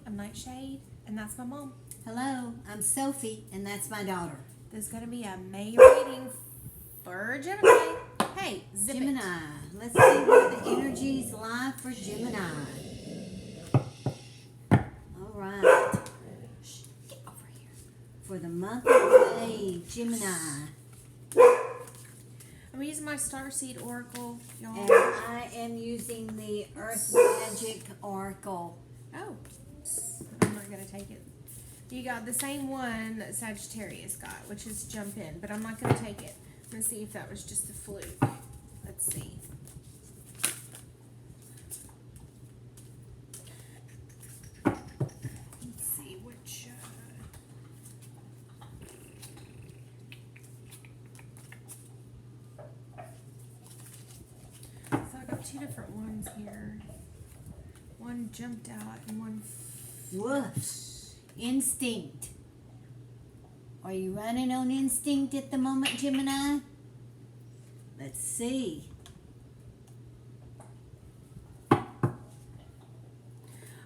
I'm NightShade, and that's my mom. Hello, I'm Sophie, and that's my daughter. There's going to be a May reading for Gemini. Hey, zip Gemini. it. Let's see what the energies lie for Gemini. All right. Shh, get over here. For the month of May, Gemini. I'm using my Starseed Oracle, y'all. And I am using the Earth Magic Oracle. Oh, I'm not going to take it. You got the same one that Sagittarius got, which is Jump In, but I'm not going to take it. Let's see if that was just a fluke. Let's see. Let's see which... So I got two different ones here. One jumped out and one... Woof. Instinct. Are you running on instinct at the moment, Gemini? Let's see.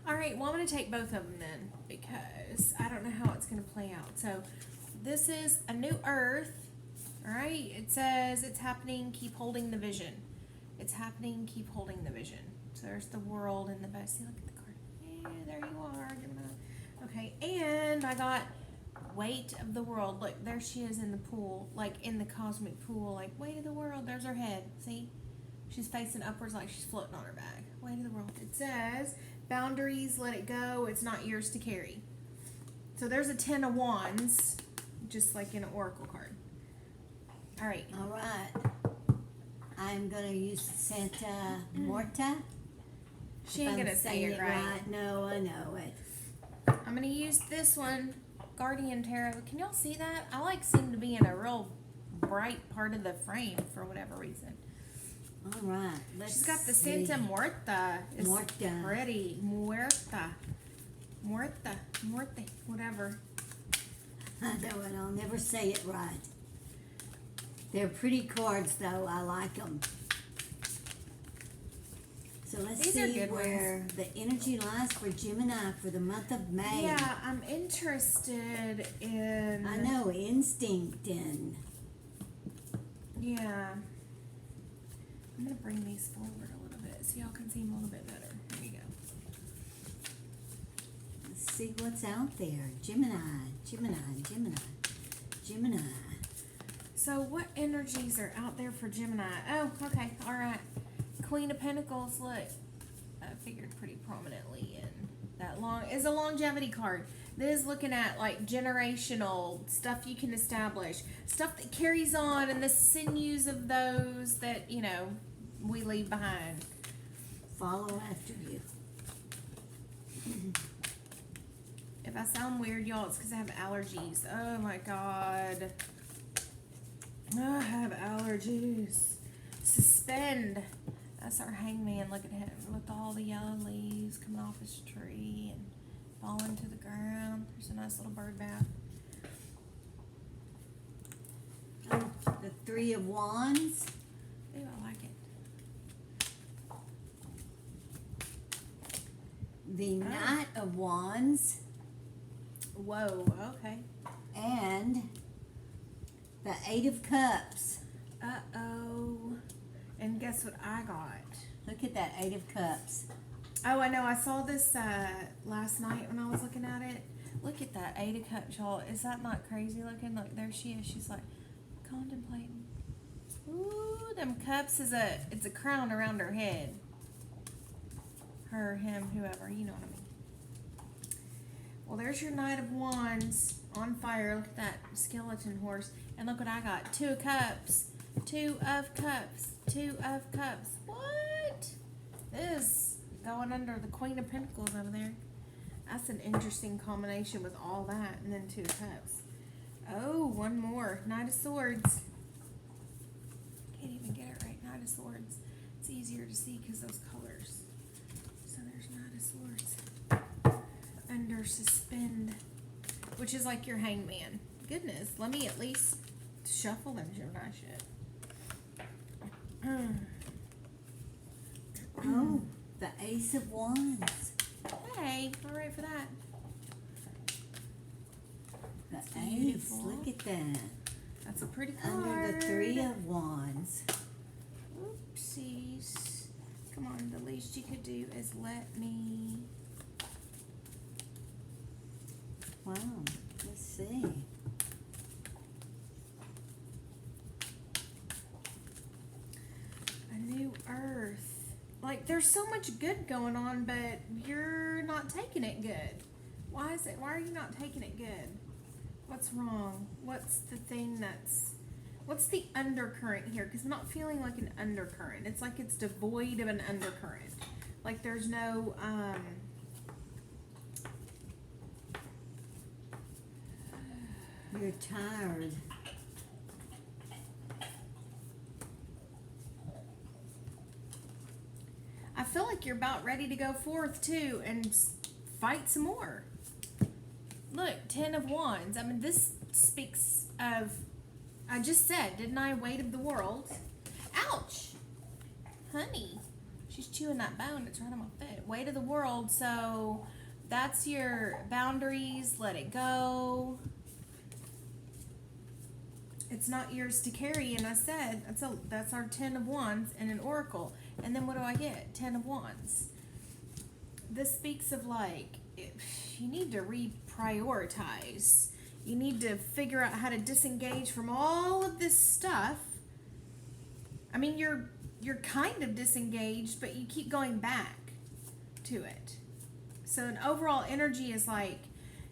Alright, well I'm going to take both of them then, because I don't know how it's going to play out. So, this is a new Earth. Alright, it says it's happening, keep holding the vision. It's happening, keep holding the vision. So there's the world and the best. See, look at the card. Yeah, there you are, Gemini. Okay, and I got weight of the world. Look, there she is in the pool, like in the cosmic pool, like weight of the world. There's her head. See? She's facing upwards like she's floating on her back. Weight of the world. It says, boundaries, let it go. It's not yours to carry. So there's a 10 of Wands, just like in an oracle card. All right. All right. I'm going to use Santa Morta. She ain't going to say it right. No, I know it. I'm going to use this one, Guardian Tarot. Can y'all see that? I like seem to be in a real bright part of the frame for whatever reason. All right. She's got the Santa Morta. It's Morta. pretty. Muerta, whatever. I know it. I'll never say it right. They're pretty cards, though. I like them. So let's see where the energy lies for Gemini for the month of May. Yeah, I'm interested in... I know, instinct and... Yeah. I'm going to bring these forward a little bit so y'all can see them a little bit better. There you go. Let's see what's out there. Gemini. So what energies are out there for Gemini? Oh, okay. All right. Queen of Pentacles, look, figured pretty prominently in that is a longevity card. This is looking at like generational stuff you can establish, stuff that carries on, and the sinews of those that, you know, we leave behind. Follow after you. If I sound weird, y'all, it's because I have allergies. Oh my God. I have allergies. Suspend. That's our hangman. Look at him with all the yellow leaves coming off his tree and falling to the ground. There's a nice little bird bath. Oh, the Three of Wands. Ooh, I like it. The Knight of Wands. Whoa, okay. And the Eight of Cups. Uh-oh. And guess what I got? Look at that Eight of Cups. Oh, I know. I saw this last night when I was looking at it. Look at that Eight of Cups, y'all. Is that not crazy looking? Look, there she is. She's like contemplating. Ooh, them cups it's a crown around her head. Her, him, whoever. You know what I mean. Well, there's your Knight of Wands on fire. Look at that skeleton horse. And look what I got. Two of Cups. Two of Cups. Two of Cups. What? This going under the Queen of Pentacles over there. That's an interesting combination with all that. And then Two of Cups. Oh, one more. Knight of Swords. Can't even get it right. Knight of Swords. It's easier to see because those colors. So there's Knight of Swords. Under Suspend. Which is like your hangman. Goodness. Let me at least shuffle them Gemini shit. Oh, the Ace of Wands. Hey, all right for that. Nice. Look at that. That's a pretty card. Under the Three of Wands. Oopsies. Come on, the least you could do is let me. Wow. Let's see. A new earth. Like, there's so much good going on, but you're not taking it good. Why is it? Why are you not taking it good? What's wrong? What's the thing what's the undercurrent here? Because I'm not feeling like an undercurrent. It's like it's devoid of an undercurrent. Like there's no, You're tired. I feel like you're about ready to go forth too and fight some more. Look, 10 of Wands. I mean, this speaks of, I just said, didn't I, weight of the world. Ouch! Honey, she's chewing that bone. It's right on my foot. Weight of the world, so that's your boundaries. Let it go. It's not yours to carry, and I said, that's our 10 of Wands and an oracle. And then what do I get? 10 of Wands. This speaks of like, you need to reprioritize. You need to figure out how to disengage from all of this stuff. I mean, you're kind of disengaged, but you keep going back to it. So an overall energy is like,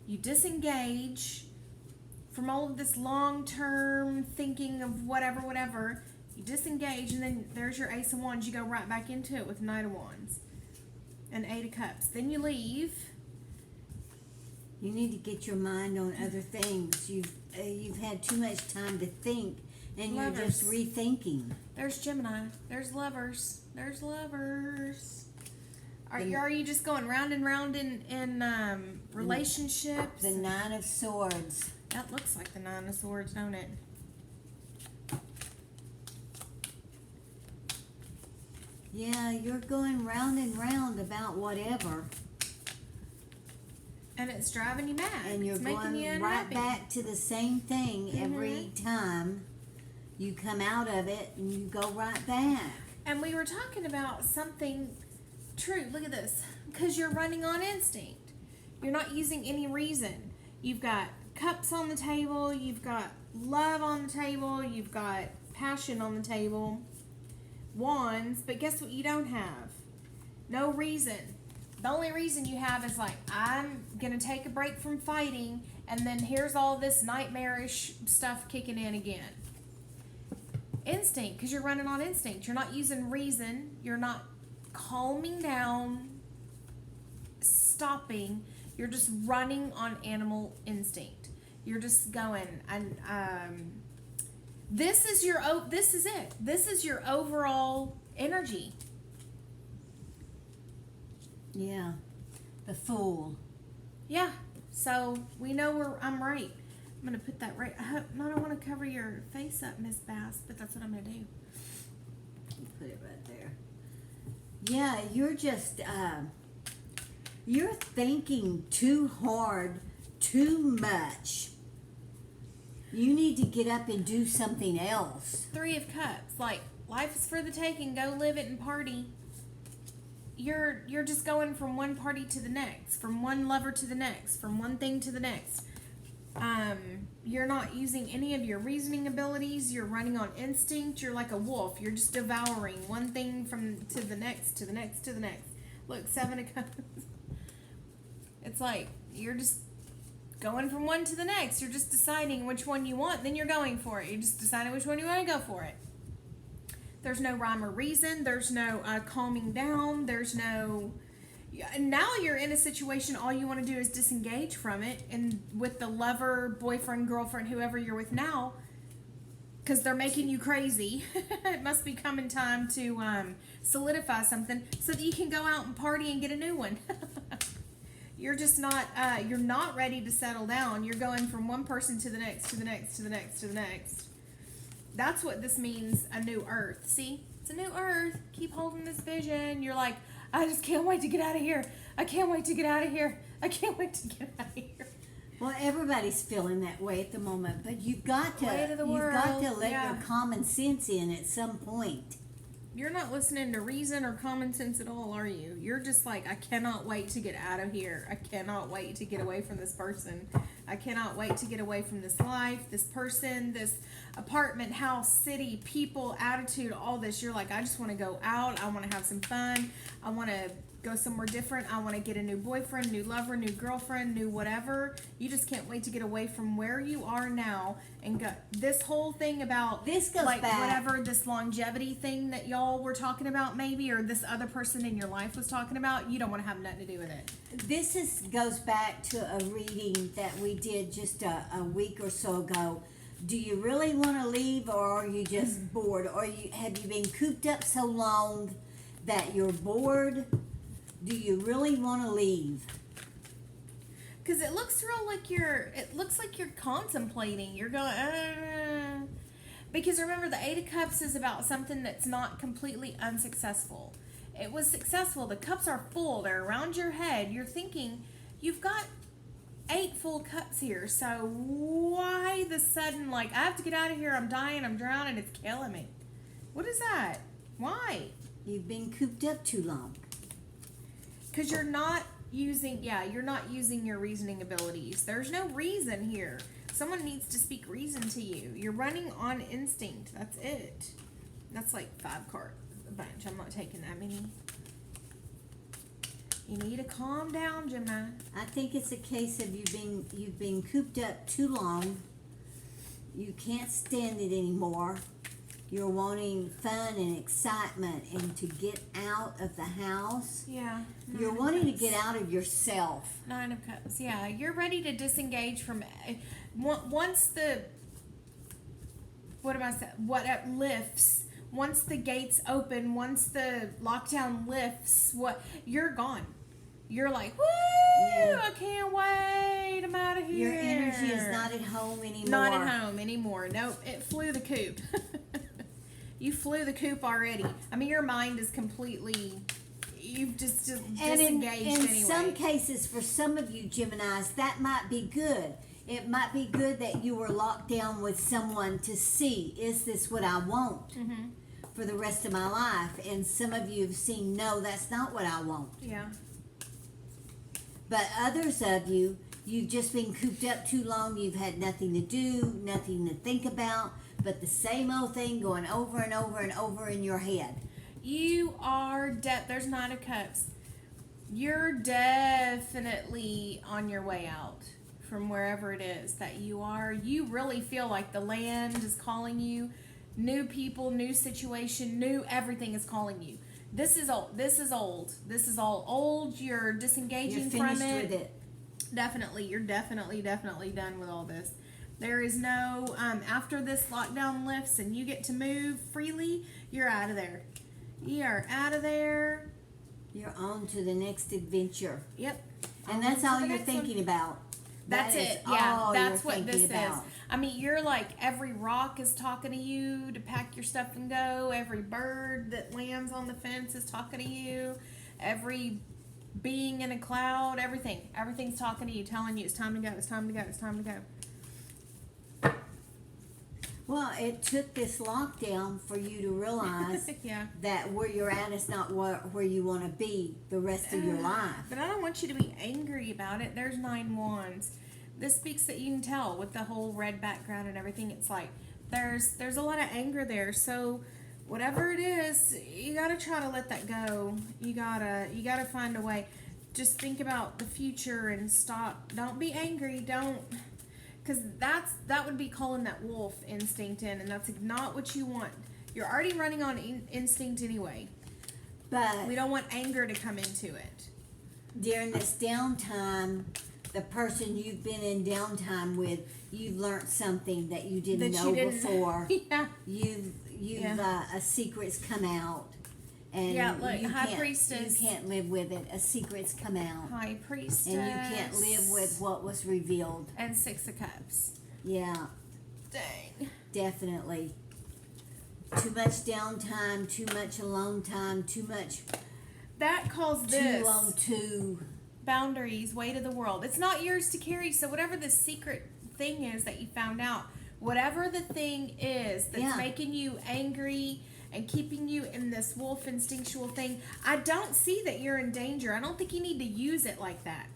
you disengage from all of this long-term thinking of whatever. You disengage, and then there's your Ace of Wands. You go right back into it with Knight of Wands and Eight of Cups. Then you leave. You need to get your mind on other things. You've had too much time to think, and Lovers. You're just rethinking. There's Gemini. There's Lovers. There's Lovers. Are you just going round and round in relationships? The Nine of Swords. That looks like the Nine of Swords, don't it? Yeah, you're going round and round about whatever. And it's driving you mad. And you're it's making you going right unhappy. back to the same thing every time you come out of it, and you go right back. And we were talking about something true. Look at this. Because you're running on instinct. You're not using any reason. You've got cups on the table. You've got love on the table. You've got passion on the table. Wands. But guess what you don't have? No reason. The only reason you have is like, I'm going to take a break from fighting, and then here's all this nightmarish stuff kicking in again. Instinct, because you're running on instinct. You're not using reason. You're not calming down, stopping. You're just running on animal instinct. You're just going, and this is it. This is your overall energy. Yeah, the Fool. Yeah, so we know I'm right. I'm going to put that right. I don't want to cover your face up, Miss Bass, but that's what I'm going to do. Put it right there. Yeah, you're just, you're thinking too hard, too much. You need to get up and do something else. Three of Cups. Like, life is for the taking. Go live it and party. You're just going from one party to the next, from one lover to the next, from one thing to the next. You're not using any of your reasoning abilities. You're running on instinct. You're like a wolf. You're just devouring one thing to the next, to the next, to the next. Look, Seven of Cups. It's like you're just going from one to the next. You're just deciding which one you want, then you're going for it. You're just deciding which one you want to go for it. There's no rhyme or reason. There's no calming down. There's no... Now you're in a situation, all you want to do is disengage from it, and with the lover, boyfriend, girlfriend, whoever you're with now, because they're making you crazy, it must be coming time to solidify something so that you can go out and party and get a new one. You're just not, you're not ready to settle down. You're going from one person to the next, to the next, to the next, to the next. That's what this means, a new earth. See? It's a new earth. Keep holding this vision. You're like, I just can't wait to get out of here. I can't wait to get out of here. I can't wait to get out of here. Well, everybody's feeling that way at the moment, but you've got to Weight of the let yeah. your common sense in at some point. You're not listening to reason or common sense at all, are you? You're just like, I cannot wait to get out of here. I cannot wait to get away from this person. I cannot wait to get away from this life, this person, this apartment, house, city, people, attitude, all this. You're like, I just want to go out. I want to have some fun. I want to go somewhere different. I want to get a new boyfriend, new lover, new girlfriend, new whatever. You just can't wait to get away from where you are now and go. This whole thing about This goes like back. whatever this longevity thing that y'all were talking about, maybe, or this other person in your life was talking about. You don't want to have nothing to do with it. This goes back to a reading that we did just a week or so ago. Do you really want to leave, or are you just bored? Or have you been cooped up so long that you're bored? Do you really want to leave? Because it looks real like it looks like you're contemplating. You're going, because remember, the Eight of Cups is about something that's not completely unsuccessful. It was successful. The cups are full. They're around your head. You're thinking, you've got 8 full cups here. So why the sudden, like, I have to get out of here. I'm dying. I'm drowning. It's killing me. What is that? Why? You've been cooped up too long. Because you're not using your reasoning abilities. There's no reason here. Someone needs to speak reason to you. You're running on instinct. That's it. That's like 5 card a bunch. I'm not taking that many. You need to calm down, Gemini. I think it's a case of you've been cooped up too long. You can't stand it anymore. You're wanting fun and excitement and to get out of the house. Yeah. You're wanting to get out of yourself. 9 of Cups. Yeah, you're ready to disengage from once the lifts. Once the gates open, once the lockdown lifts, you're gone. You're like, woo! Yeah. I can't wait. I'm out of here. Your energy is not at home anymore. Not at home anymore. Nope. It flew the coop. You flew the coop already. I mean, your mind is completely. You've just disengaged in anyway. some cases, for some of you Geminis, that might be good. It might be good that you were locked down with someone to see, is this what I want for the rest of my life? And some of you have seen, no, that's not what I want. Yeah. But others of you, you've just been cooped up too long. You've had nothing to do, nothing to think about, but the same old thing going over and over and over in your head. You are there's 9 of Cups. You're definitely on your way out from wherever it is that you are. You really feel like the land is calling you. New people, new situation, new everything is calling you. This is old. This is old. This is all old. You're disengaging You're from finished with it. Definitely. You're definitely done with all this. There is no, after this lockdown lifts and you get to move freely, you're out of there. You are out of there. You're on to the next adventure. Yep. And that's all you're thinking about. That's That is it. Yeah, all that's you're what this thinking about. is. I mean, you're like, every rock is talking to you to pack your stuff and go. Every bird that lands on the fence is talking to you. Every being in a cloud, everything's talking to you, telling you it's time to go, it's time to go, it's time to go. Well, it took this lockdown for you to realize Yeah. that where you're at is not where you want to be the rest of your life. But I don't want you to be angry about it. There's 9 wands. This speaks that you can tell with the whole red background and everything. It's like there's a lot of anger there. So whatever it is, you gotta try to let that go. You gotta find a way. Just think about the future and stop. Don't be angry. Don't. Because that would be calling that wolf instinct in, and that's not what you want. You're already running on instinct anyway. But We don't want anger to come into it. during this downtime, the person you've been in downtime with, you've learned something that you didn't know before. Yeah. A secret's come out. And Yeah, look, you High can't- Priestess. You can't live with it. A secret's come out. High Priestess. And you can't live with what was revealed. And 6 of Cups. Yeah, Dang. definitely. Too much downtime, too much alone time, too much That calls this. too long to. boundaries, weight of the world. It's not yours to carry. So whatever the secret thing is that you found out, whatever the thing is that's making you angry and keeping you in this wolf instinctual thing, I don't see that you're in danger. I don't think you need to use it like that.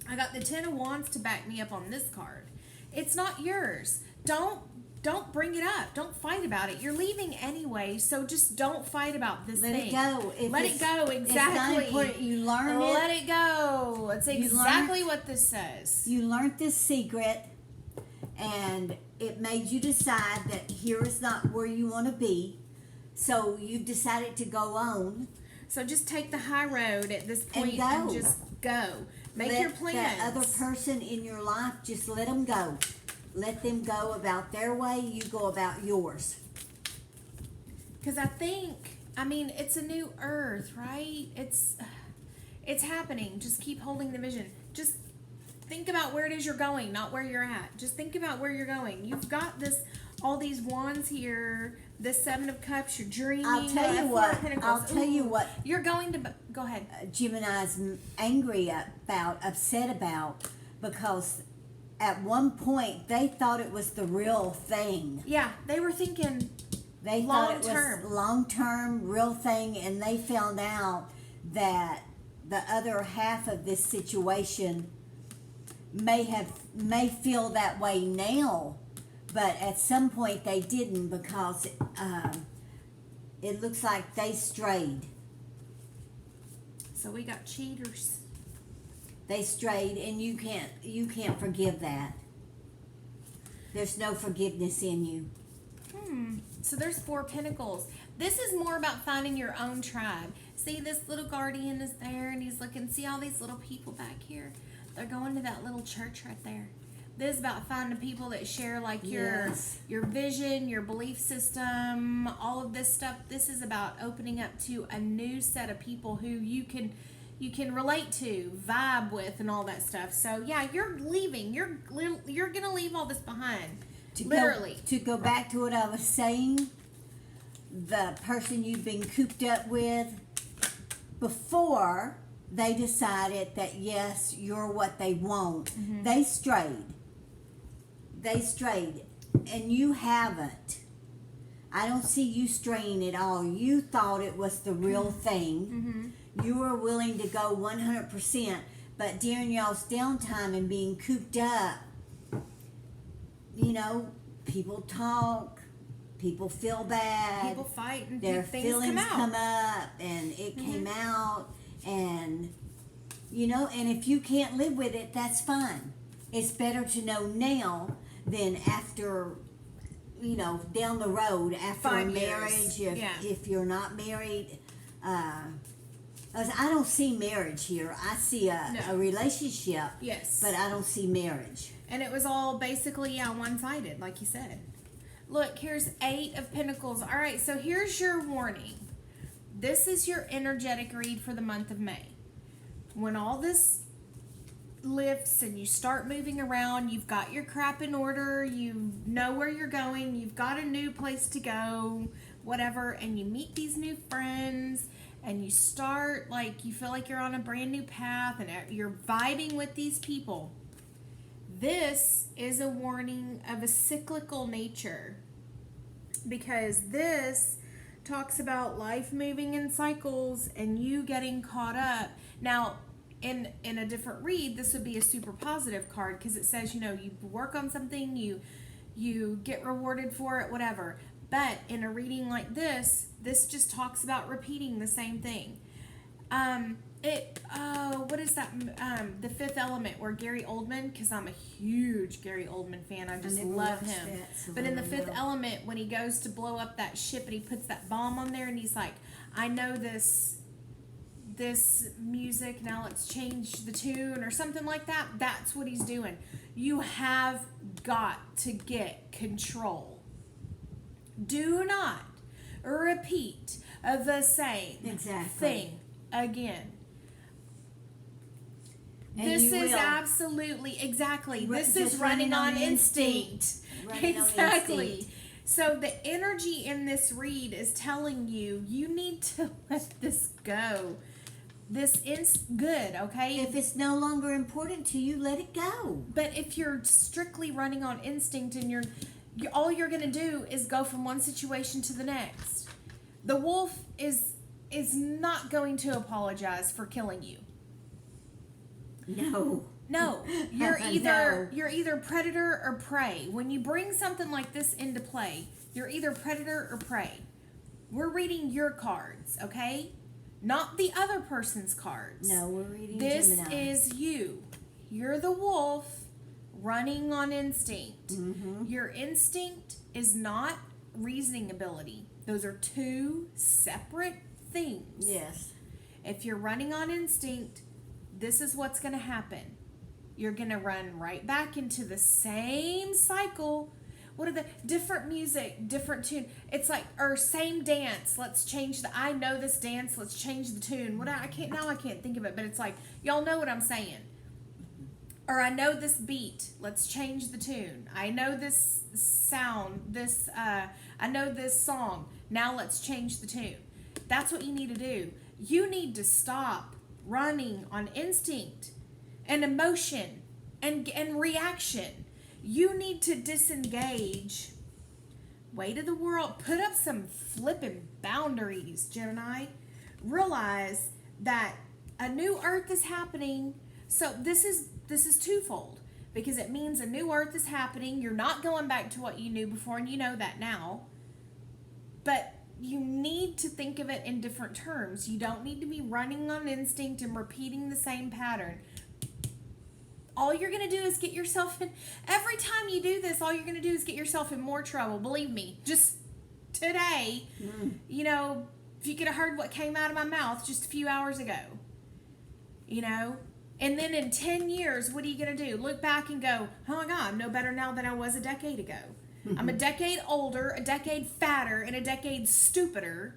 I got the Ten of Wands to back me up on this card. It's not yours. Don't bring it up. Don't fight about it. You're leaving anyway, so just don't fight about this thing. Let it go. Let it go. Exactly. It's not important. You learn it. Let it go. That's exactly what this says. You learned this secret, and it made you decide that here is not where you want to be. So you've decided to go on. So just take the high road at this point and just go. Make your plans. That other person in your life, just let them go. Let them go about their way. You go about yours. Because it's a new earth, right? It's happening. Just keep holding the vision. Just think about where it is you're going, not where you're at. Just think about where you're going. You've got all these wands here, this Seven of Cups, you're dreaming. I'll tell you what. You're going to, go ahead. Gemini's angry about, upset about, because at one point they thought it was the real thing. Yeah, they were thinking they thought it was long-term, real thing, and they found out that the other half of this situation may feel that way now, but at some point they didn't, because it looks like they strayed. So we got cheaters. They strayed, and you can't forgive that. There's no forgiveness in you. So there's Four Pentacles. This is more about finding your own tribe. See, this little guardian is there, and he's looking. See all these little people back here? They're going to that little church right there. This is about finding people that share like your vision, your belief system, all of this stuff. This is about opening up to a new set of people who you can relate to, vibe with, and all that stuff. So yeah, you're leaving. You're gonna leave all this behind. To go back to what I was saying, the person you've been cooped up with before they decided that yes, you're what they want. They strayed. And you haven't. I don't see you straying at all. You thought it was the real thing. You were willing to go 100%, but during y'all's downtime and being cooped up, people talk, people feel bad, people fight, and their things feelings come up, and it came out, and and if you can't live with it, that's fine. It's better to know now than after, down the road after 5 a marriage, years. if you're not married. I don't see marriage here. I see a relationship. Yes. But I don't see marriage. And it was all basically, one-sided, like you said. Look, here's 8 of Pentacles. All right, so here's your warning. This is your energetic read for the month of May. When all this lifts and you start moving around, you've got your crap in order, you know where you're going, you've got a new place to go, whatever, and you meet these new friends, and you start, you feel like you're on a brand new path, and you're vibing with these people. This is a warning of a cyclical nature, because this talks about life moving in cycles and you getting caught up. Now, in a different read, this would be a super positive card, because it says, you work on something, you get rewarded for it, whatever. But in a reading like this just talks about repeating the same thing. What is that? The Fifth Element, where Gary Oldman, because I'm a huge Gary Oldman fan, I just love him. But in the Fifth Element, when he goes to blow up that ship and he puts that bomb on there, and he's like, I know this music, now let's change the tune or something like that. That's what he's doing. You have got to get control. Do not repeat the same thing again. And this is absolutely, this is running on instinct. Exactly. So the energy in this read is telling you, you need to let this go. good, okay? If it's no longer important to you, let it go. But if you're strictly running on instinct and all you're going to do is go from one situation to the next. The wolf is not going to apologize for killing you. No, you're either predator or prey. When you bring something like this into play, you're either predator or prey. We're reading your cards, okay? Not the other person's cards. No, we're reading this Gemini. Is you. You're the wolf running on instinct. Mm-hmm. Your instinct is not reasoning ability. Those are two separate things. Yes. If you're running on instinct, this is what's going to happen. You're going to run right back into the same cycle. What are the different music, different tune? It's like, or same dance. Let's change I know this dance. Let's change the tune. I can't think of it, but it's like, y'all know what I'm saying. Or I know this beat. Let's change the tune. I know this sound. I know this song. Now let's change the tune. That's what you need to do. You need to stop running on instinct and emotion and reaction. You need to disengage. Weight of the world. Put up some flipping boundaries, Gemini. Realize that a new earth is happening. So this is twofold, because it means a new earth is happening. You're not going back to what you knew before, and you know that now. But you need to think of it in different terms. You don't need to be running on instinct and repeating the same pattern. All you're going to do is get yourself in, every time you do this, all you're going to do is get yourself in more trouble. Believe me, just today, if you could have heard what came out of my mouth just a few hours ago, and then in 10 years, what are you going to do? Look back and go, oh my God, I'm no better now than I was a decade ago. I'm a decade older, a decade fatter, and a decade stupider,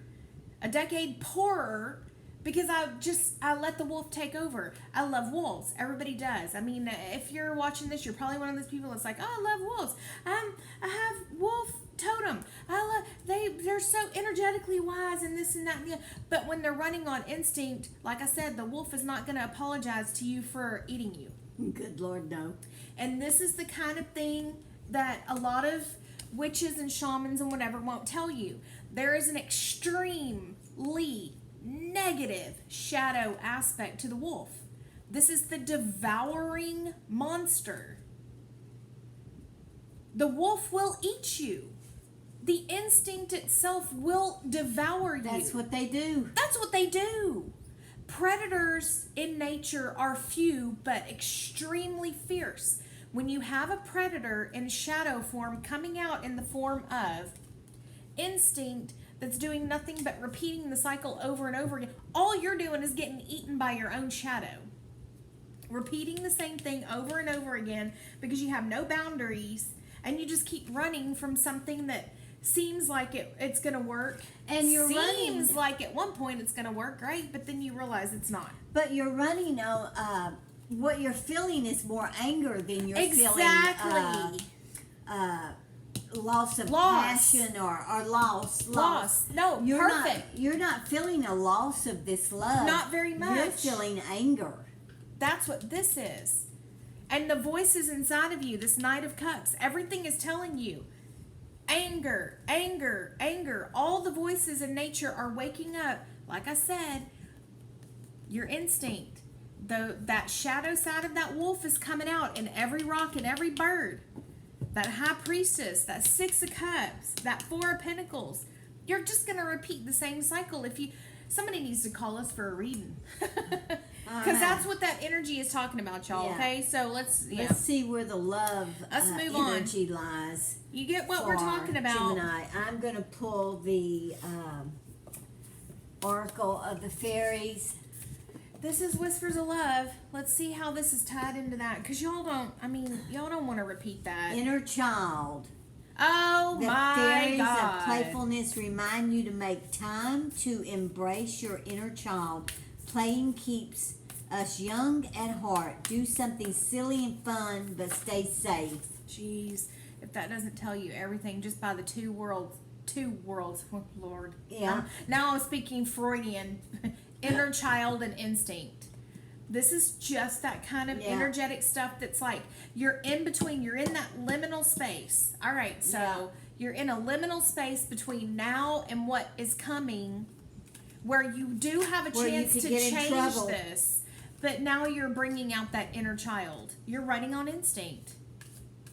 a decade poorer, because I let the wolf take over. I love wolves. Everybody does. I mean, if you're watching this, you're probably one of those people that's like, oh, I love wolves. I have wolf totem. They're so energetically wise and this and that and the other. But when they're running on instinct, like I said, the wolf is not going to apologize to you for eating you. Good Lord, no. And this is the kind of thing that a lot of witches and shamans and whatever won't tell you. There is an extremely negative shadow aspect to the wolf. This is the devouring monster. The wolf will eat you. The instinct itself will devour you. That's what they do. That's what they do. Predators in nature are few but extremely fierce. When you have a predator in shadow form coming out in the form of instinct that's doing nothing but repeating the cycle over and over again, all you're doing is getting eaten by your own shadow. Repeating the same thing over and over again because you have no boundaries and you just keep running from something that seems like it's going to work. And you're seems like at one point it's going to work great, but then you realize it's not. But you're running what you're feeling is more anger than you're feeling loss of passion or loss. No, you're perfect. You're not feeling a loss of this love. Not very much. You're feeling anger. That's what this is. And the voices inside of you, this Knight of Cups, everything is telling you anger, anger, anger. All the voices in nature are waking up. Like I said, your instinct. That shadow side of that wolf is coming out in every rock and every bird. That High Priestess, that Six of Cups, that Four of Pentacles. You're just going to repeat the same cycle. Somebody needs to call us for a reading. Because that's what that energy is talking about, y'all. Yeah. Okay, so let's see where the love energy lies. You get what we're talking about. Gemini. I'm going to pull the Oracle of the Fairies. This is Whispers of Love. Let's see how this is tied into that. Because y'all don't want to repeat that. Inner child. Oh, my God. The fairies of playfulness remind you to make time to embrace your inner child. Playing keeps us young at heart. Do something silly and fun, but stay safe. Jeez. If that doesn't tell you everything just by the two worlds. Oh, Lord. Yeah. Now I'm speaking Freudian. inner child and instinct. This is just that kind of energetic stuff that's like you're in between, you're in that liminal space. All right, so you're in a liminal space between now and what is coming, where you do have a chance to change this, but now you're bringing out that inner child. You're running on instinct.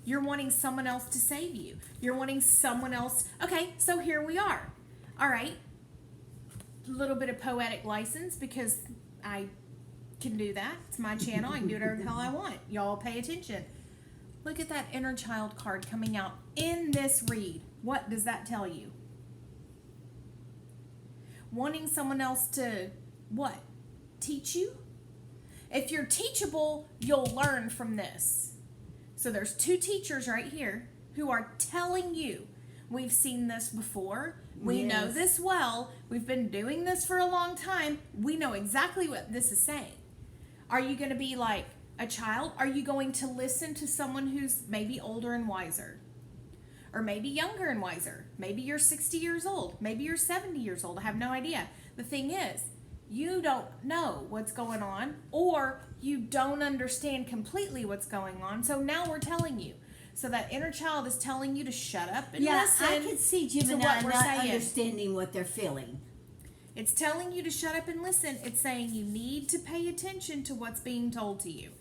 You're wanting someone else to save you. You're wanting someone else. Okay, so here we are. All right, a little bit of poetic license because I can do that. It's my channel. I can do whatever the hell I want. Y'all pay attention. Look at that inner child card coming out in this read. What does that tell you? Wanting someone else to, what? Teach you? If you're teachable, you'll learn from this. So there's two teachers right here who are telling you, we've seen this before. We know this well. We've been doing this for a long time. We know exactly what this is saying. Are you going to be like a child? Are you going to listen to someone who's maybe older and wiser? Or maybe younger and wiser? Maybe you're 60 years old. Maybe you're 70 years old. I have no idea. The thing is, you don't know what's going on, or you don't understand completely what's going on. So now we're telling you. So that inner child is telling you to shut up and listen. I can see Gemini not understanding what they're feeling. It's telling you to shut up and listen. It's saying you need to pay attention to what's being told to you.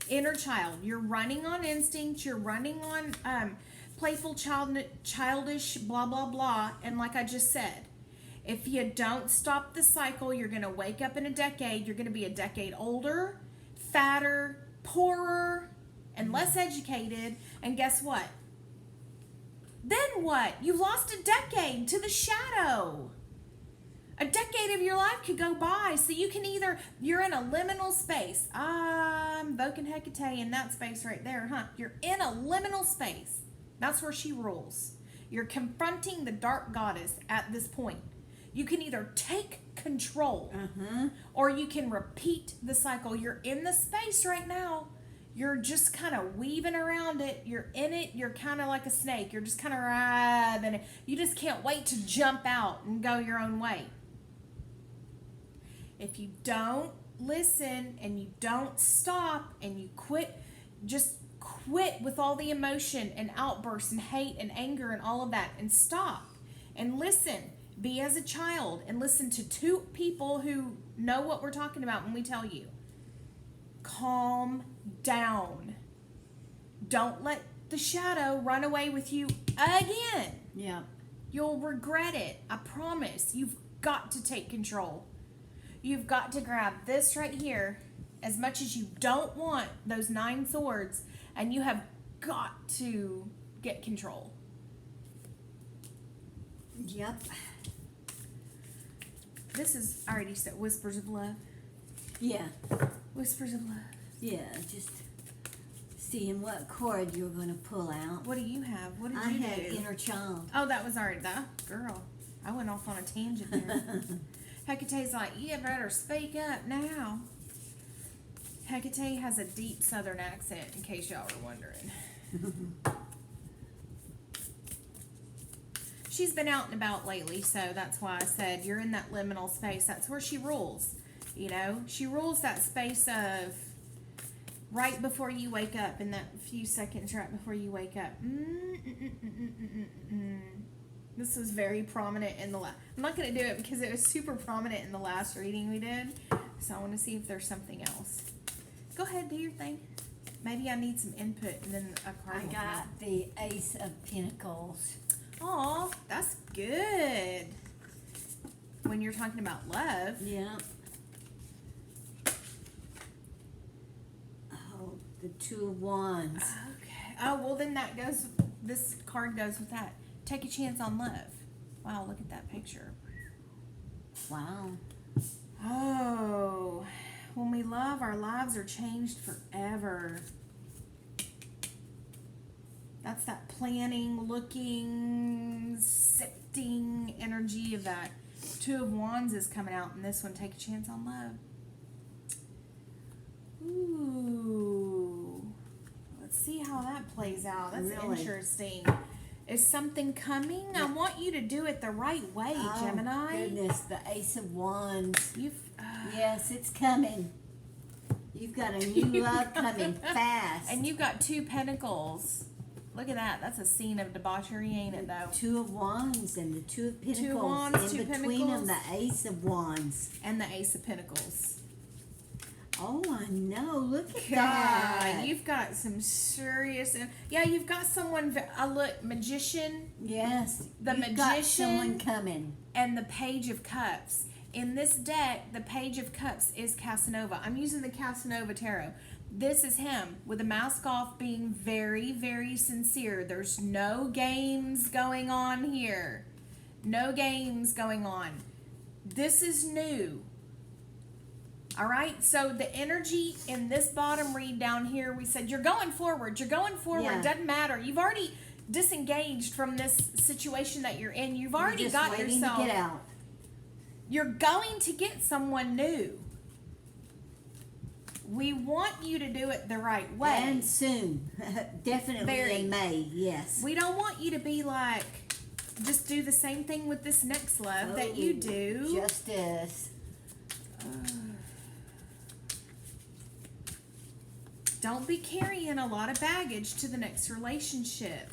Inner child, you're running on instinct. You're running on playful, childish, blah, blah, blah. And like I just said, if you don't stop the cycle, you're going to wake up in a decade. You're going to be a decade older, fatter, poorer, and less educated. And guess what? Then what? You lost a decade to the shadow. A decade of your life could go by. So you can either, you're in a liminal space. I'm invoking Hecate in that space right there, huh? You're in a liminal space. That's where she rules. You're confronting the dark goddess at this point. You can either take control or you can repeat the cycle. You're in the space right now. You're just kind of weaving around it. You're in it. You're kind of like a snake. You're just kind of writhing it. You just can't wait to jump out and go your own way. If you don't listen and you don't stop and you quit, just quit with all the emotion and outbursts and hate and anger and all of that, and stop and listen. Be as a child and listen to two people who know what we're talking about when we tell you. Calm down. Don't let the shadow run away with you again. Yeah. You'll regret it. I promise. You've got to take control. You've got to grab this right here, as much as you don't want those 9 swords, and you have got to get control. Yep. This is, I already said, Whispers of Love. Yeah. Whispers of Love. Yeah, just seeing what card you're going to pull out. What do you have? What did you do? I have Inner Child. Oh, that was already that. Girl, I went off on a tangent there. Hecate's like, you better speak up now. Hecate has a deep southern accent, in case y'all were wondering. She's been out and about lately, so that's why I said you're in that liminal space. That's where she rules. You know, she rules that space of right before you wake up, in that few seconds right before you wake up. This was very prominent in the last. I'm not going to do it because it was super prominent in the last reading we did. So I want to see if there's something else. Go ahead, do your thing. Maybe I need some input and then a card. I got the Ace of Pentacles. Oh, that's good. When you're talking about love. Yeah. Oh, the Two of Wands. Okay. Oh, well then that goes, this card goes with that. Take a chance on love. Wow, look at that picture. Wow. Oh, when we love, our lives are changed forever. That's that planning, looking, sifting energy of that. Two of Wands is coming out in this one. Take a chance on love. Ooh. Let's see how that plays out. That's really interesting. Is something coming? I want you to do it the right way, Gemini. Goodness, the Ace of Wands. Yes, it's coming. You've got a new love coming fast. And you've got 2 pentacles. Look at that. That's a scene of debauchery, ain't it, though? 2 of Wands and the 2 of Pentacles. 2 wands, in 2 between pentacles. them, the Ace of Wands. And the Ace of Pentacles. Oh, I know. Look at God, that. you've got some serious... Yeah, you've got someone... look, Magician. Yes. The you've got Magician. someone coming. And the Page of Cups. In this deck, the Page of Cups is Casanova. I'm using the Casanova Tarot. This is him with a mask off, being very, very sincere. There's no games going on here. No games going on. This is new. All right? So the energy in this bottom read down here, we said, you're going forward. You're going forward. Yeah. Doesn't matter. You've already disengaged from this situation that you're in. You've already You're just got waiting yourself... to get out. You're going to get someone new. We want you to do it the right way. And soon. Definitely Very. in May, yes. We don't want you to be like, just do the same thing with this next love that you do. Justice. Don't be carrying a lot of baggage to the next relationship.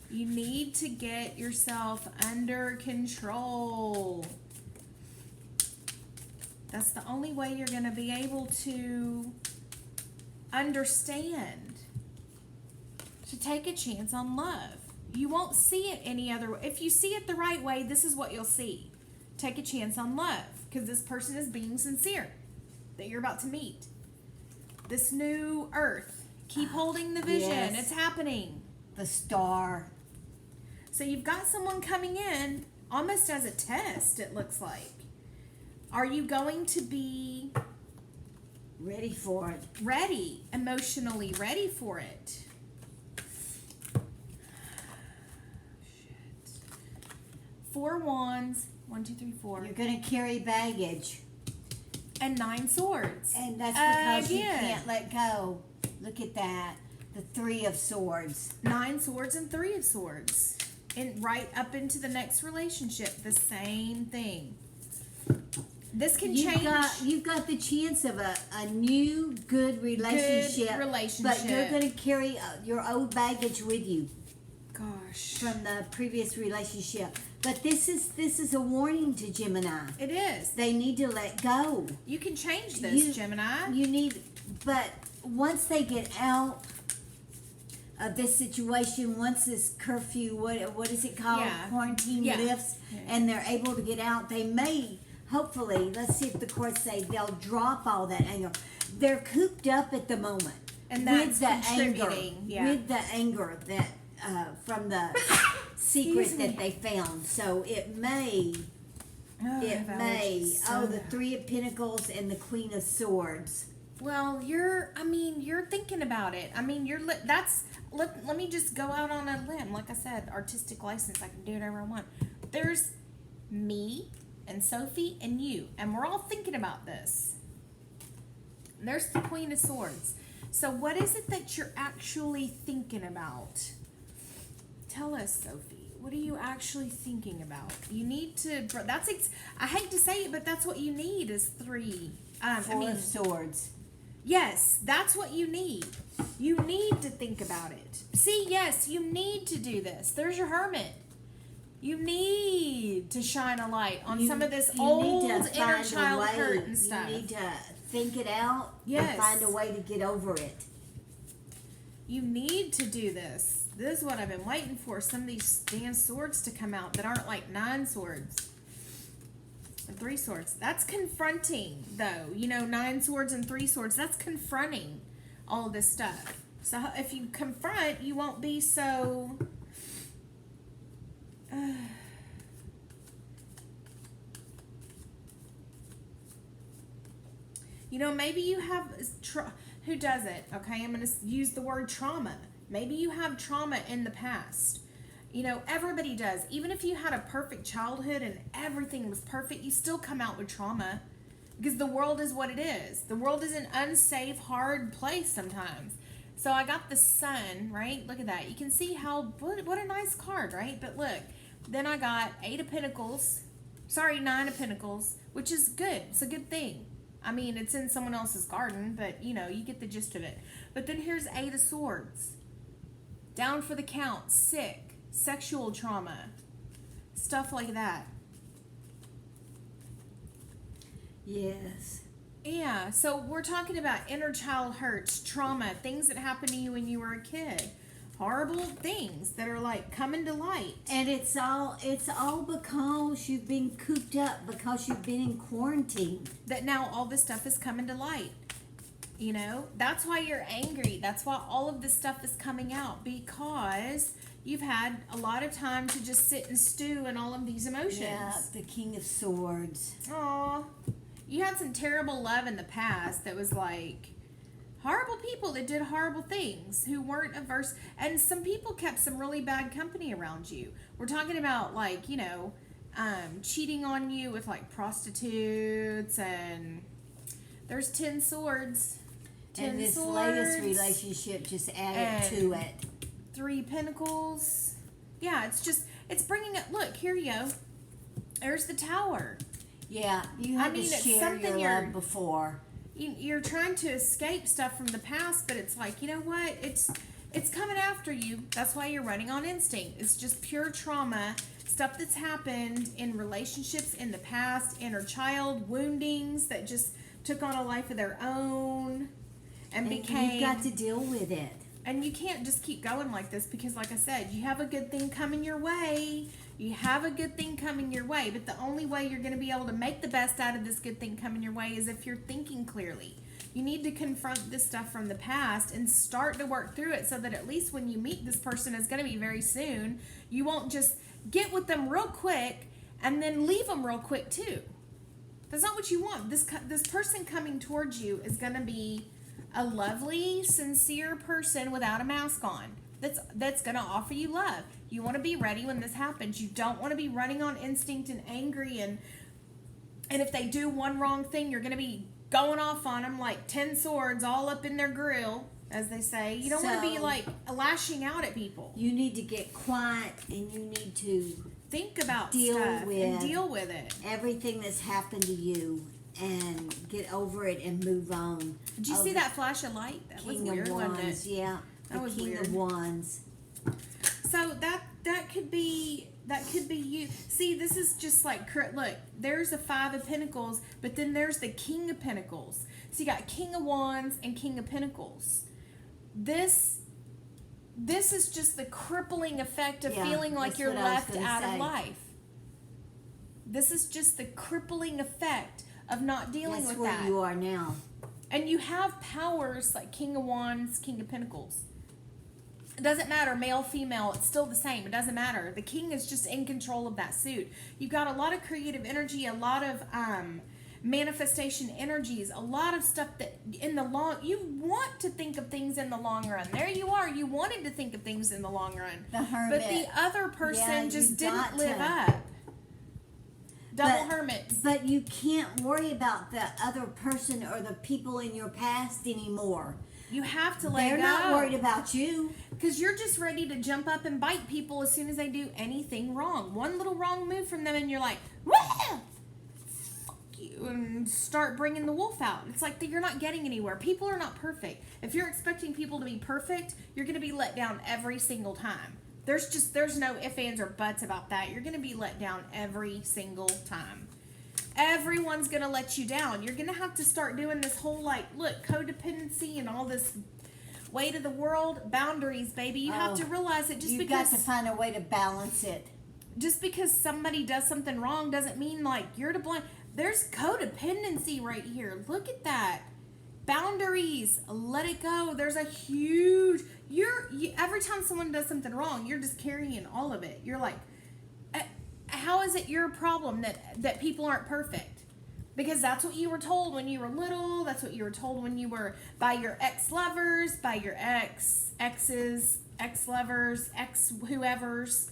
You need to get yourself under control. That's the only way you're going to be able to understand. To take a chance on love. You won't see it any other way. If you see it the right way, this is what you'll see. Take a chance on love. Because this person is being sincere. That you're about to meet. This new earth. Keep holding the vision. Yes. It's happening. The Star. So you've got someone coming in almost as a test, it looks like. Are you going to be Ready for it. ready, emotionally ready for it? Shit. 4 wands, 1, 2, 3, 4, You're going to carry baggage. and 9 swords. And that's because you Again. can't let go. Look at that. The 3 of Swords. 9 swords and 3 of swords. And right up into the next relationship, the same thing. This can change. You've got the chance of a new good relationship. Good relationship. But you're going to carry your old baggage with you Gosh. from the previous relationship. But this is a warning to Gemini. It is. They need to let go. You can change this, Gemini. You need, but once they get out of this situation, once this curfew, what is it called? Yeah. Quarantine Yeah. lifts, Yeah. and they're able to get out, they may, hopefully, let's see if the courts say they'll drop all that anger. They're cooped up at the moment. And that's with the anger, contributing, yeah. with the anger that from the secret Excuse me. that they found. So it may. Oh, It that may. allergies. Oh, the 3 of Pentacles and the Queen of Swords. Well, you're thinking about it. I mean, let me just go out on a limb. Like I said, artistic license. I can do whatever I want. There's me and Sophie and you, and we're all thinking about this. And there's the Queen of Swords. So what is it that you're actually thinking about? Tell us, Sophie. What are you actually thinking about? You need to. I hate to say it, but that's what you need is 3. 4 of Swords. Yes, that's what you need. You need to think about it. See, yes, you need to do this. There's your Hermit. You need to shine a light on some of this old inner child hurt and stuff. You need to think it out Yes. and find a way to get over it. You need to do this. This is what I've been waiting for. Some of these damn swords to come out that aren't like 9 swords. And 3 swords. That's confronting, though. 9 swords and 3 swords. That's confronting all this stuff. So if you confront, you won't be so... maybe you have... Who does it? Okay, I'm going to use the word trauma. Maybe you have trauma in the past. Everybody does. Even if you had a perfect childhood and everything was perfect, you still come out with trauma. Because the world is what it is. The world is an unsafe, hard place sometimes. So I got the Sun, right? Look at that. You can see what a nice card, right? But look, then I got 8 of Pentacles. Sorry, 9 of Pentacles, which is good. It's a good thing. I mean, it's in someone else's garden, but you know, you get the gist of it. But then here's 8 of Swords. Down for the count, sick, sexual trauma, stuff like that. Yes. Yeah, so we're talking about inner child hurts, trauma, things that happened to you when you were a kid. Horrible things that are like coming to light. And it's all because you've been cooped up, because you've been in quarantine. That now all this stuff is coming to light. You know, that's why you're angry. That's why all of this stuff is coming out, because you've had a lot of time to just sit and stew in all of these emotions. Yeah, the King of Swords. Aw. You had some terrible love in the past that was like horrible people that did horrible things who weren't averse. And some people kept some really bad company around you. We're talking about like, you know, cheating on you with like prostitutes, and there's 10 swords. And this latest relationship just added to it. 3 pentacles. Yeah, it's bringing it. Look, here you go. There's the Tower. Yeah, you had to share your love before. You're trying to escape stuff from the past, but it's like, you know what? It's coming after you. That's why you're running on instinct. It's just pure trauma, stuff that's happened in relationships in the past, inner child woundings that just took on a life of their own and became... You've got to deal with it. And you can't just keep going like this because, like I said, you have a good thing coming your way. You have a good thing coming your way, but the only way you're going to be able to make the best out of this good thing coming your way is if you're thinking clearly. You need to confront this stuff from the past and start to work through it so that at least when you meet this person, it's going to be very soon, you won't just get with them real quick and then leave them real quick too. That's not what you want. This person coming towards you is going to be a lovely, sincere person without a mask on. That's going to offer you love. You want to be ready when this happens. You don't want to be running on instinct and angry, and if they do one wrong thing, you're going to be going off on them like 10 swords all up in their grill, as they say. You don't want to be like lashing out at people. You need to get quiet, and you need to think about deal with it. Everything that's happened to you, and get over it and move on. Did you see that flash of light? That was weird, wasn't it? Yeah, that was King weird. of Wands. So that could be you. See, this is just like, look, there's a 5 of Pentacles, but then there's the King of Pentacles. So you got King of Wands and King of Pentacles. This is just the crippling effect of feeling like you're left out of life. This is just the crippling effect of not dealing with that. That's where you are now. And you have powers like King of Wands, King of Pentacles. It doesn't matter, male, female, it's still the same. It doesn't matter. The king is just in control of that suit. You've got a lot of creative energy, a lot of manifestation energies, a lot of stuff that you want to think of things in the long run. There you are. You wanted to think of things in the long run. The Hermit. But the other person just didn't live up. Hermit. But you can't worry about the other person or the people in your past anymore. You have to let go. They're not worried about you. Because you're just ready to jump up and bite people as soon as they do anything wrong. One little wrong move from them and you're like, wah! Fuck you, and start bringing the wolf out. It's like you're not getting anywhere. People are not perfect. If you're expecting people to be perfect, you're going to be let down every single time. There's no ifs, ands, or buts about that. You're going to be let down every single time. Everyone's going to let you down. You're going to have to start doing this whole, codependency and all this weight of the world. Boundaries, baby. You have to realize that you've got to find a way to balance it. Just because somebody does something wrong doesn't mean, you're to blame. There's codependency right here. Look at that. Boundaries. Let it go. There's a huge... every time someone does something wrong, you're just carrying all of it. You're like... How is it your problem that people aren't perfect? Because that's what you were told when you were little. That's what you were told when you were by your ex-lovers, by your exes, ex-lovers, ex-whoever's.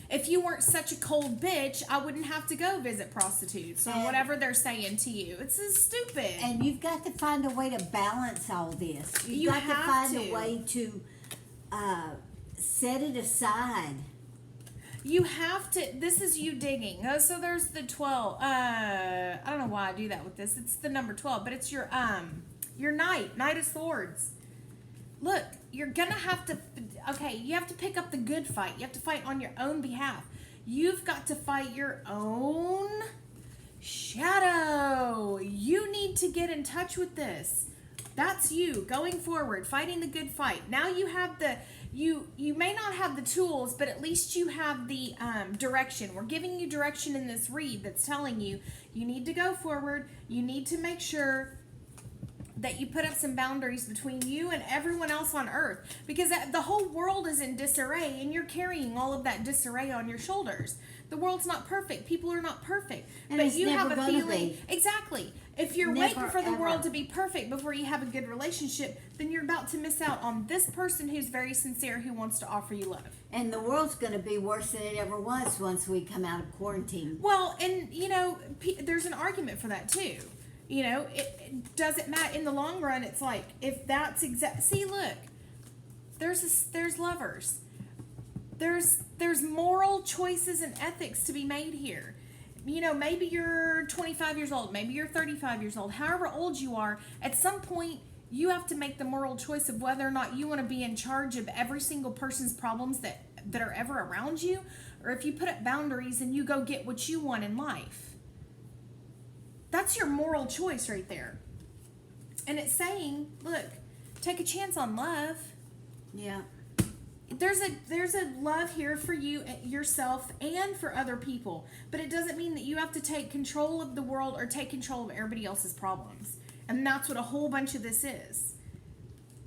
If you weren't such a cold bitch, I wouldn't have to go visit prostitutes or whatever they're saying to you. It's so stupid. And you've got to find a way to balance all this. You've got to find a way to set it aside. You have to, this is you digging. Oh, so there's the 12. I don't know why I do that with this. It's the number 12, but it's your Knight of Swords. Look, you're gonna have to, okay, you have to pick up the good fight. You have to fight on your own behalf. You've got to fight your own shadow. You need to get in touch with this. That's you going forward, fighting the good fight. Now you have the, you may not have the tools, but at least you have the direction. We're giving you direction in this read that's telling you you need to go forward. You need to make sure that you put up some boundaries between you and everyone else on earth, because the whole world is in disarray and you're carrying all of that disarray on your shoulders. The world's not perfect. People are not perfect. And but it's you have never a gonna feeling. be. Exactly. If you're Never, waiting for the ever. world to be perfect before you have a good relationship, then you're about to miss out on this person who's very sincere, who wants to offer you love. And the world's going to be worse than it ever was once we come out of quarantine. Well, and you know, there's an argument for that too. You know, it doesn't matter in the long run. It's like, if that's see, look, there's lovers. There's moral choices and ethics to be made here. You know, maybe you're 25 years old, maybe you're 35 years old, however old you are, at some point you have to make the moral choice of whether or not you want to be in charge of every single person's problems that are ever around you, or if you put up boundaries and you go get what you want in life. That's your moral choice right there. And it's saying, look, take a chance on love. Yeah. There's a love here for you, yourself, and for other people. But it doesn't mean that you have to take control of the world or take control of everybody else's problems. And that's what a whole bunch of this is.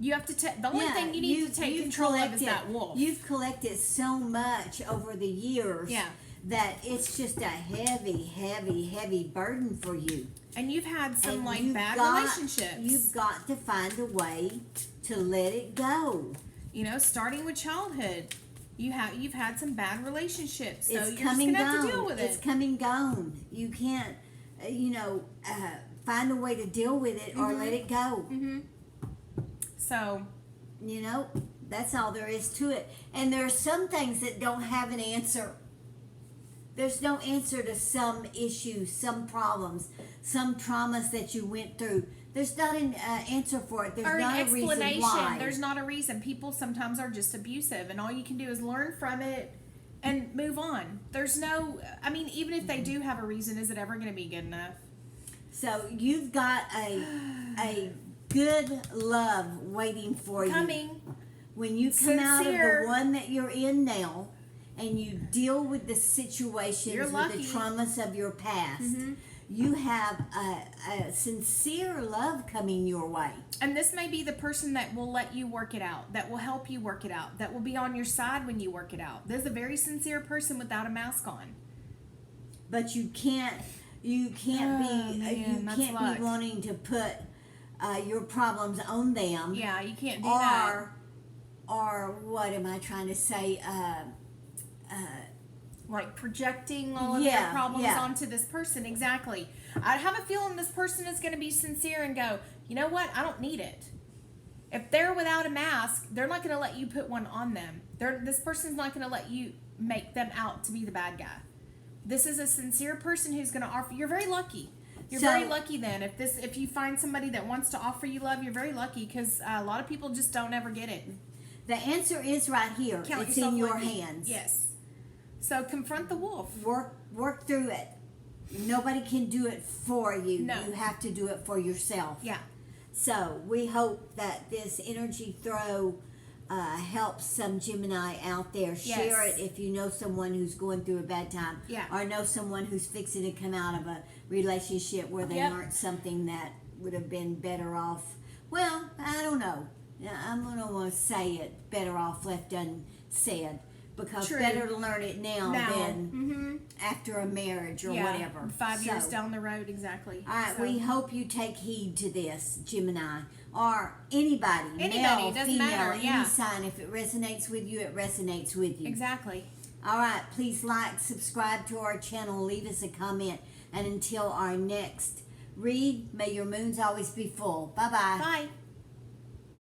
You have to take, the only thing you need to take control of is that wolf. You've collected so much over the years. Yeah. That it's just a heavy, heavy, heavy burden for you. And you've had some And bad relationships. You've got to find a way to let it go. You know, starting with childhood, you've had some bad relationships, so It's you're just coming gonna have gone. to deal with it. It's coming gone. You can't, find a way to deal with it or let it go. Mm-hmm. So, You know, that's all there is to it. And there are some things that don't have an answer. There's no answer to some issues, some problems, some traumas that you went through. There's not an answer for it. There's or not an a reason explanation. why. There's not a reason. People sometimes are just abusive, and all you can do is learn from it and move on. There's no, I mean, even if they do have a reason, is it ever going to be good enough? So you've got a good love waiting for you. Coming. When you come out of Sincere. the one that you're in now, and you deal with the You're situations, with lucky. the traumas of your past, you have a sincere love coming your way. And this may be the person that will let you work it out, that will help you work it out, that will be on your side when you work it out. There's a very sincere person without a mask on. But you can't be wanting to put your problems on them. Yeah, you can't do that. Or what am I trying to say? Like projecting all of Yeah, their problems yeah. onto this person. Exactly. I have a feeling this person is going to be sincere and go, you know what? I don't need it. If they're without a mask, they're not going to let you put one on them. This person's not going to let you make them out to be the bad guy. This is a sincere person who's going to offer. You're very lucky. You're very lucky then. If you find somebody that wants to offer you love, you're very lucky, because a lot of people just don't ever get it. The answer is right here. Count It's yourself in your lucky. hands. Yes. So confront the wolf. Work through it. Nobody can do it for you. No. You have to do it for yourself. Yeah. So we hope that this energy throw helps some Gemini out there. Share Yes. it if you know someone who's going through a bad time. Yeah. Or know someone who's fixing to come out of a relationship where they Yep. learned something that would have been better off. Well, I don't know. I'm going to want to say it, better off left unsaid. Because True. better to learn it now than Mm-hmm. after a marriage or Yeah. whatever. 5 years So, down the road, exactly. All right, So- we hope you take heed to this, Gemini, or anybody, Anybody, male, doesn't female, matter, any yeah. sign. If it resonates with you, it resonates with you. Exactly. All right, please like, subscribe to our channel, leave us a comment, and until our next read, may your moons always be full. Bye-bye. Bye.